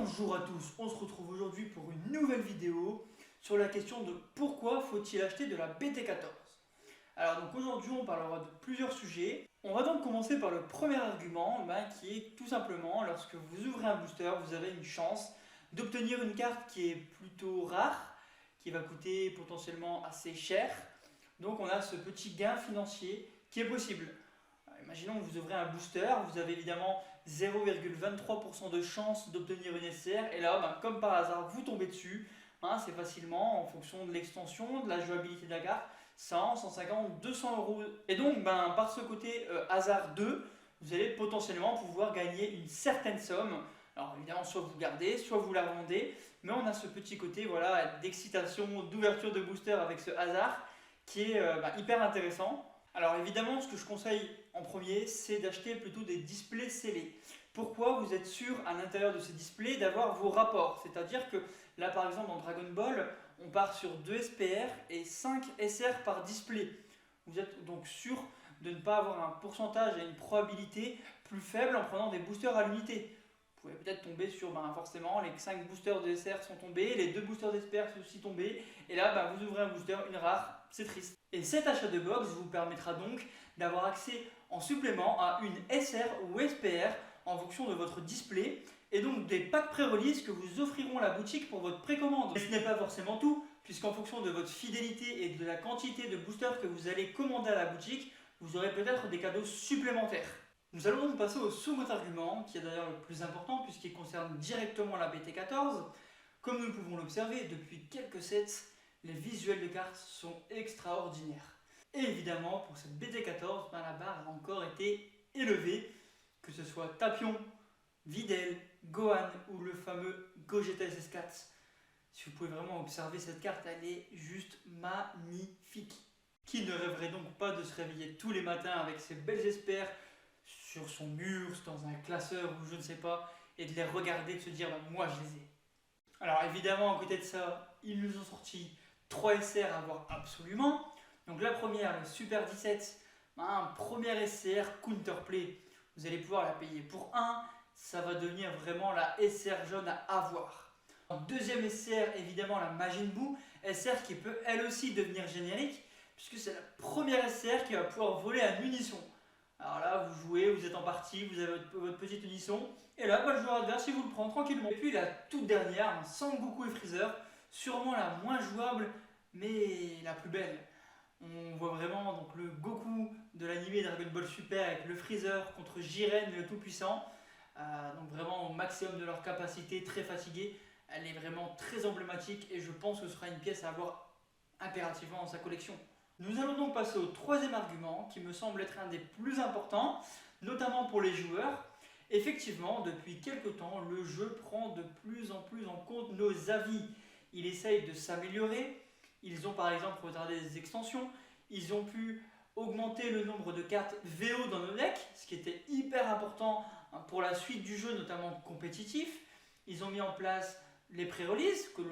Bonjour à tous, on se retrouve aujourd'hui pour une nouvelle vidéo sur la question de pourquoi faut-il acheter de la BT14. Alors donc aujourd'hui on parlera de plusieurs sujets. On va donc commencer par le premier argument qui est tout simplement lorsque vous ouvrez un booster, vous avez une chance d'obtenir une carte qui est plutôt rare, qui va coûter potentiellement assez cher. Donc on a ce petit gain financier qui est possible. Imaginons que vous ouvrez un booster, vous avez évidemment 0,23% de chance d'obtenir une SR, et là, comme par hasard, vous tombez dessus, c'est facilement, en fonction de l'extension, de la jouabilité de la carte, 100, 150, 200 euros. Et donc, par ce côté hasard 2, vous allez potentiellement pouvoir gagner une certaine somme. Alors évidemment, soit vous gardez, soit vous la vendez, mais on a ce petit côté d'excitation, d'ouverture de booster avec ce hasard qui est hyper intéressant. Alors évidemment, ce que je conseille en premier, c'est d'acheter plutôt des displays scellés. Pourquoi? Vous êtes sûr à l'intérieur de ces displays d'avoir vos rapports. C'est-à-dire que là par exemple dans Dragon Ball, on part sur 2 SPR et 5 SR par display. Vous êtes donc sûr de ne pas avoir un pourcentage et une probabilité plus faible en prenant des boosters à l'unité. Vous pouvez peut-être tomber sur, forcément, les 5 boosters de SR sont tombés, les 2 boosters d'SPR sont aussi tombés, et là, vous ouvrez un booster, une rare, c'est triste. Et cet achat de box vous permettra donc d'avoir accès en supplément à une SR ou SPR en fonction de votre display, et donc des packs pré-release que vous offriront à la boutique pour votre précommande. Mais ce n'est pas forcément tout, puisqu'en fonction de votre fidélité et de la quantité de boosters que vous allez commander à la boutique, vous aurez peut-être des cadeaux supplémentaires. Nous allons donc passer au second argument, qui est d'ailleurs le plus important puisqu'il concerne directement la BT14. Comme nous pouvons l'observer, depuis quelques sets, les visuels de cartes sont extraordinaires. Et évidemment, pour cette BT14, la barre a encore été élevée, que ce soit Tapion, Videl, Gohan ou le fameux Gogeta SS4. Si vous pouvez vraiment observer cette carte, elle est juste magnifique. Qui ne rêverait donc pas de se réveiller tous les matins avec ses belles espères sur son mur, dans un classeur ou je ne sais pas, et de les regarder, de se dire moi je les ai. Alors évidemment, à côté de ça, ils nous ont sorti 3 SR à voir absolument. Donc la première, le Super 17, un premier SR Counterplay. Vous allez pouvoir la payer pour 1, ça va devenir vraiment la SR jaune à avoir. En deuxième SR, évidemment la Majin Buu, SR qui peut elle aussi devenir générique, puisque c'est la première SR qui va pouvoir voler à unisson. Alors là, vous jouez, vous êtes en partie, vous avez votre petite unisson, et là, le joueur adverse, il vous le prend tranquillement. Et puis la toute dernière, Sangoku et Freezer, sûrement la moins jouable, mais la plus belle. On voit vraiment donc le Goku de l'anime Dragon Ball Super avec le Freezer contre Jiren le Tout-Puissant. Donc vraiment au maximum de leur capacité, très fatigué. Elle est vraiment très emblématique et je pense que ce sera une pièce à avoir impérativement dans sa collection. Nous allons donc passer au troisième argument qui me semble être un des plus importants, notamment pour les joueurs. Effectivement, depuis quelque temps, le jeu prend de plus en plus en compte nos avis. Il essaye de s'améliorer. Ils ont par exemple retardé des extensions. Ils ont pu augmenter le nombre de cartes VO dans nos decks, ce qui était hyper important pour la suite du jeu, notamment compétitif. Ils ont mis en place les pré-releases que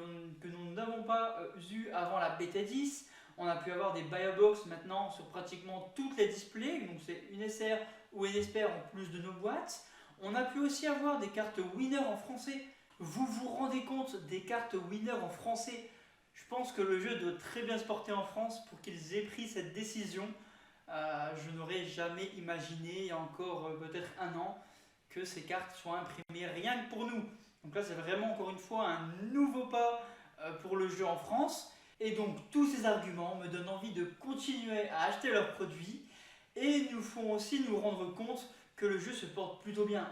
nous n'avons pas eu avant la bêta 10. On a pu avoir des buy-a-box maintenant sur pratiquement toutes les displays, donc c'est une SR ou une SPR en plus de nos boîtes. On a pu aussi avoir des cartes winner en français. Vous vous rendez compte des cartes winner en français? Je pense que le jeu doit très bien se porter en France pour qu'ils aient pris cette décision. Je n'aurais jamais imaginé, il y a encore peut-être un an, que ces cartes soient imprimées rien que pour nous. Donc là, c'est vraiment encore une fois un nouveau pas pour le jeu en France. Et donc tous ces arguments me donnent envie de continuer à acheter leurs produits et nous font aussi nous rendre compte que le jeu se porte plutôt bien.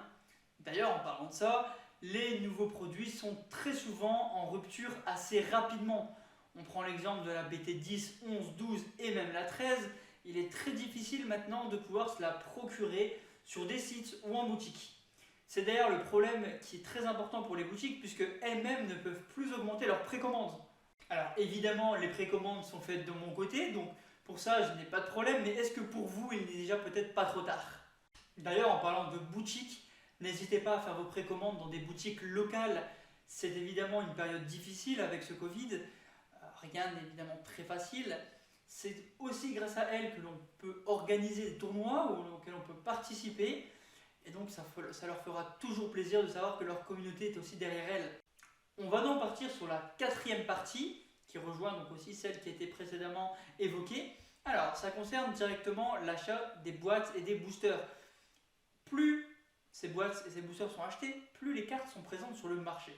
D'ailleurs, en parlant de ça, les nouveaux produits sont très souvent en rupture assez rapidement. On prend l'exemple de la BT 10, 11, 12 et même la 13. Il est très difficile maintenant de pouvoir se la procurer sur des sites ou en boutique. C'est d'ailleurs le problème qui est très important pour les boutiques puisque elles-mêmes ne peuvent plus augmenter leurs précommandes. Alors évidemment, les précommandes sont faites de mon côté, donc pour ça, je n'ai pas de problème, mais est-ce que pour vous, il n'est déjà peut-être pas trop tard? D'ailleurs, en parlant de boutique, n'hésitez pas à faire vos précommandes dans des boutiques locales. C'est évidemment une période difficile avec ce Covid, rien n'est évidemment très facile. C'est aussi grâce à elle que l'on peut organiser des tournois auxquels on peut participer. et donc ça leur fera toujours plaisir de savoir que leur communauté est aussi derrière elles. On va donc partir sur la quatrième partie, qui rejoint donc aussi celle qui a été précédemment évoquée. Alors, ça concerne directement l'achat des boîtes et des boosters. Plus ces boîtes et ces boosters sont achetés, plus les cartes sont présentes sur le marché.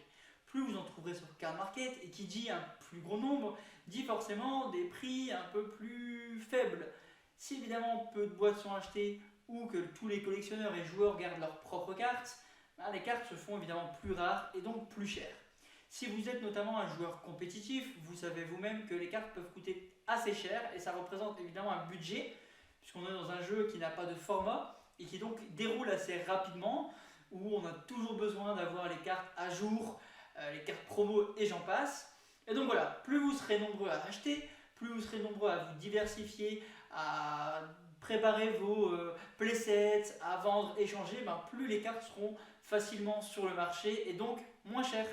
Plus vous en trouverez sur Card Market, et qui dit un plus gros nombre, dit forcément des prix un peu plus faibles. Si évidemment peu de boîtes sont achetées, ou que tous les collectionneurs et joueurs gardent leurs propres cartes, les cartes se font évidemment plus rares et donc plus chères. Si vous êtes notamment un joueur compétitif, vous savez vous-même que les cartes peuvent coûter assez cher et ça représente évidemment un budget, puisqu'on est dans un jeu qui n'a pas de format et qui donc déroule assez rapidement, où on a toujours besoin d'avoir les cartes à jour, les cartes promo et j'en passe. Et donc voilà, plus vous serez nombreux à acheter, plus vous serez nombreux à vous diversifier, à préparer vos playsets, à vendre, échanger, plus les cartes seront facilement sur le marché et donc moins chères.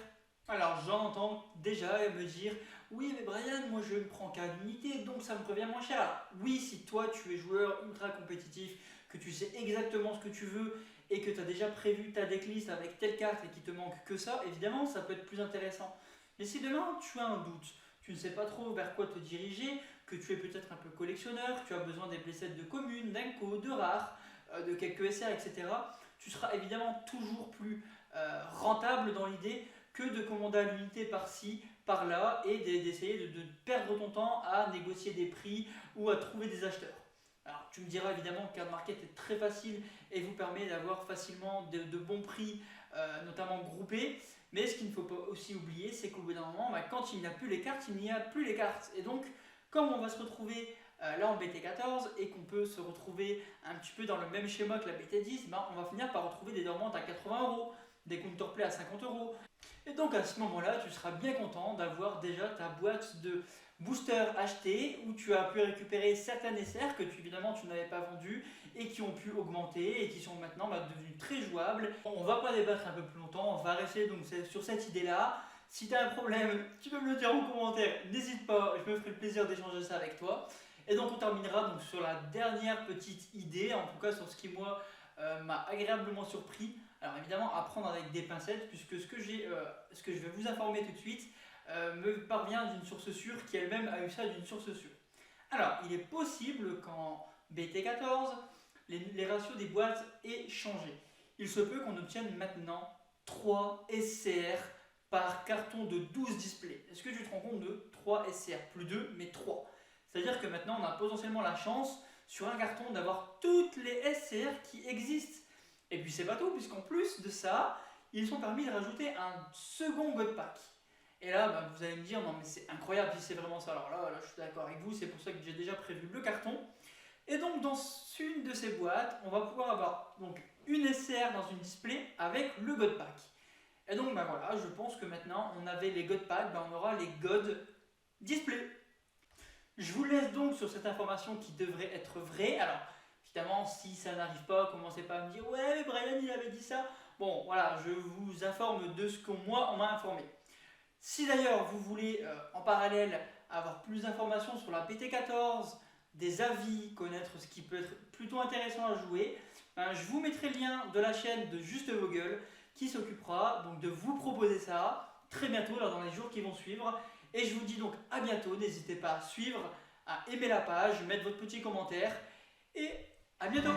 Alors j'en entends déjà me dire oui mais Brian, moi je ne prends qu'à l'unité donc ça me revient moins cher. Alors, oui, si toi tu es joueur ultra compétitif, que tu sais exactement ce que tu veux et que tu as déjà prévu ta decklist avec telle carte et qu'il te manque que ça, évidemment ça peut être plus intéressant. Mais si demain tu as un doute, tu ne sais pas trop vers quoi te diriger, que tu es peut-être un peu collectionneur, tu as besoin des playsets de communes, d'Inco, de rares, de quelques SR, etc., tu seras évidemment toujours plus rentable dans l'idée que de commander à l'unité par-ci, par-là et d'essayer de perdre ton temps à négocier des prix ou à trouver des acheteurs. Alors tu me diras évidemment que Card Market est très facile et vous permet d'avoir facilement de bons prix, notamment groupés, mais ce qu'il ne faut pas aussi oublier, c'est qu'au bout d'un moment, quand il n'y a plus les cartes, il n'y a plus les cartes. Et donc, comme on va se retrouver là en BT14 et qu'on peut se retrouver un petit peu dans le même schéma que la BT10, on va finir par retrouver des dormantes à 80€, des counterplay à 50€. Et donc à ce moment-là, tu seras bien content d'avoir déjà ta boîte de boosters achetée où tu as pu récupérer certaines SR que évidemment tu n'avais pas vendues et qui ont pu augmenter et qui sont maintenant devenues très jouables. On va pas débattre un peu plus longtemps, on va rester donc sur cette idée-là. Si tu as un problème, tu peux me le dire en commentaire, n'hésite pas, je me ferai le plaisir d'échanger ça avec toi. Et donc on terminera donc sur la dernière petite idée, en tout cas sur ce qui moi m'a agréablement surpris. Alors évidemment à prendre avec des pincettes puisque ce que je vais vous informer tout de suite me parvient d'une source sûre qui elle-même a eu ça d'une source sûre. Alors il est possible qu'en BT14 les ratios des boîtes aient changé. Il se peut qu'on obtienne maintenant 3 SCR par carton de 12 displays. Est-ce que tu te rends compte de 3 SCR? Plus 2 mais 3. C'est-à-dire que maintenant on a potentiellement la chance sur un carton d'avoir toutes les SCR qui existent. Et puis c'est pas tout, puisqu'en plus de ça, ils sont permis de rajouter un second God Pack. Et là, vous allez me dire, non mais c'est incroyable si c'est vraiment ça. Alors là, je suis d'accord avec vous, c'est pour ça que j'ai déjà prévu le carton. Et donc dans une de ces boîtes, on va pouvoir avoir donc une SCR dans une display avec le God Pack. Et donc voilà, je pense que maintenant on avait les God Pack, on aura les God Display. Je vous laisse donc sur cette information qui devrait être vraie. Alors évidemment, si ça n'arrive pas, commencez pas à me dire « Ouais, mais Brian, il avait dit ça ». Bon, voilà, je vous informe de ce qu'on m'a informé. Si d'ailleurs, vous voulez en parallèle avoir plus d'informations sur la BT14, des avis, connaître ce qui peut être plutôt intéressant à jouer, je vous mettrai le lien de la chaîne de Juste Vos Gueules qui s'occupera donc de vous proposer ça très bientôt, là, dans les jours qui vont suivre. Et je vous dis donc à bientôt, n'hésitez pas à suivre, à aimer la page, mettre votre petit commentaire et à bientôt!